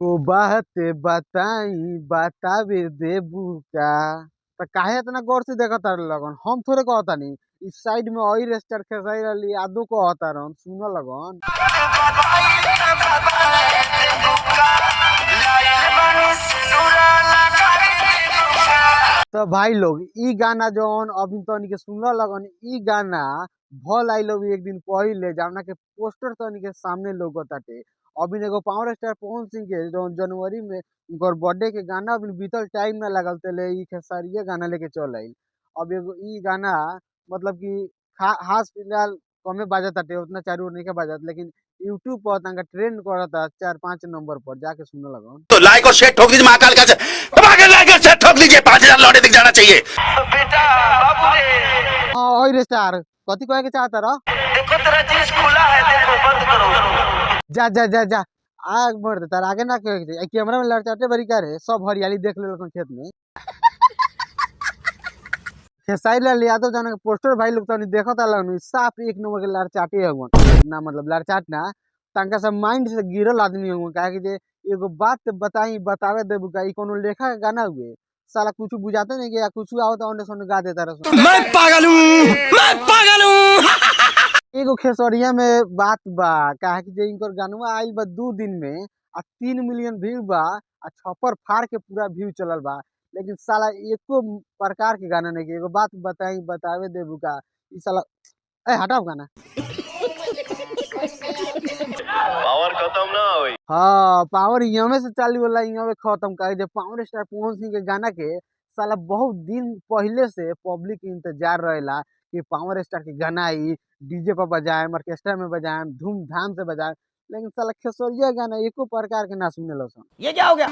को बात बताई बतावे देबू का। तो काहे इतना गौर से देखा तार लगन, हम थोड़े कहता नहीं। इस साइड में और स्टार खेसारी लाल यादव को कहता रहन, सुनो लगन। तो भाई लोग ई गाना जौन अभी तनी के सुनल लगन, ई गाना भल आई लोग एक दिन पहले जावना के पोस्टर तनी के सामने लोगताटे। अभी एगो पावर स्टार पवन सिंह के जौन जनवरी में उनकर बर्थडे के गाना अभी बीतल टाइम ना लगल तले ई खेसारिये गाना लेके चल आई। अब एगो ई गाना मतलब कि हास फिलहाल कमे बाजताटे, उतना चारू ओर नइखे बाजत, लेकिन यूट्यूब पर तनका ट्रेंड करता 4-5 नंबर पर, जाके सुने लगन। तो लाइक और शेयर ठोक दीजिए महाकाल का दबाकर लाइक और शेयर ठोक दीजिए, 5000 लौटे दिख जाना चाहिए बेटा बाबू रे। हां ओइ स्टार कथी कहे के चाहता रह? देखो तेरा चीज खुला है, देखो बंद करो उसको। जा जा जा जा आग मर दे तार आगे ना कहे के कैमरा में लड़चाटे बड़ी का रे, सब हरियाली देख लेलकन खेत में। खेसारी लाल यादव जाना के पोस्टर भाई लोग तनी देखत आलन, साफ एक नंबर के लड़चाटे हवन ना, मतलब लड़चाट ना, तनका सब माइंड से गिरल आदमी हवन। काहे कि जे एगो बात बताई बतावे देबू का, ई कोनो लेखा के गाना हुए साला कुछ बुझाते नहीं कि या कुछ आओ तो ओने सोने गा देता रह। मैं पागल हूं, मैं पागल हूं। एगो खेसरिया में बात बा, काहे कि जे इनकर गानवा आइल बा 2 दिन में आ 3 मिलियन व्यू बा आ छप्पर फाड़ के पूरा व्यू चलल बा, लेकिन साला एको प्रकार के गाना नहीं के। एगो बात बताई बतावे देबू का, ई साला ए हटाओ गाना। पावर खत्म ना होई। हाँ पावर इहमे से चालू होला, इहमे खत्म। काहे जे पावर स्टार पवन सिंह के गाना के साला बहुत दिन पहले से पब्लिक के इंतजार रहेला कि पावर स्टार के गाना आई, डीजे पर बजाएम, ऑर्केस्ट्रा में बजाएम, धूमधाम से बजाएम, लेकिन साला खेसरिया गाना एको प्रकार के ना सुनेला सन। ये क्या हो गया?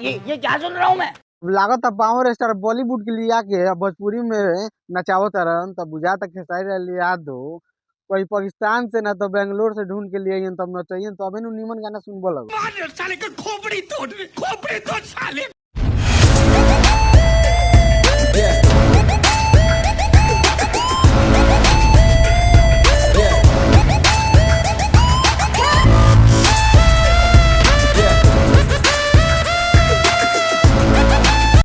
ये क्या सुन रहा हूँ मैं? लागत पावर स्टार बॉलीवुड के लिए आके अब भोजपुरी में नचावत रहन, तब बुझाता खेसारी लाल यादव कोई पाकिस्तान से ना तो बेंगलोर से ढूंढ के लिए तब नचाइए, तबे नु निमन गाना सुनबो लग। साले का खोपड़ी तोड़, खोपड़ी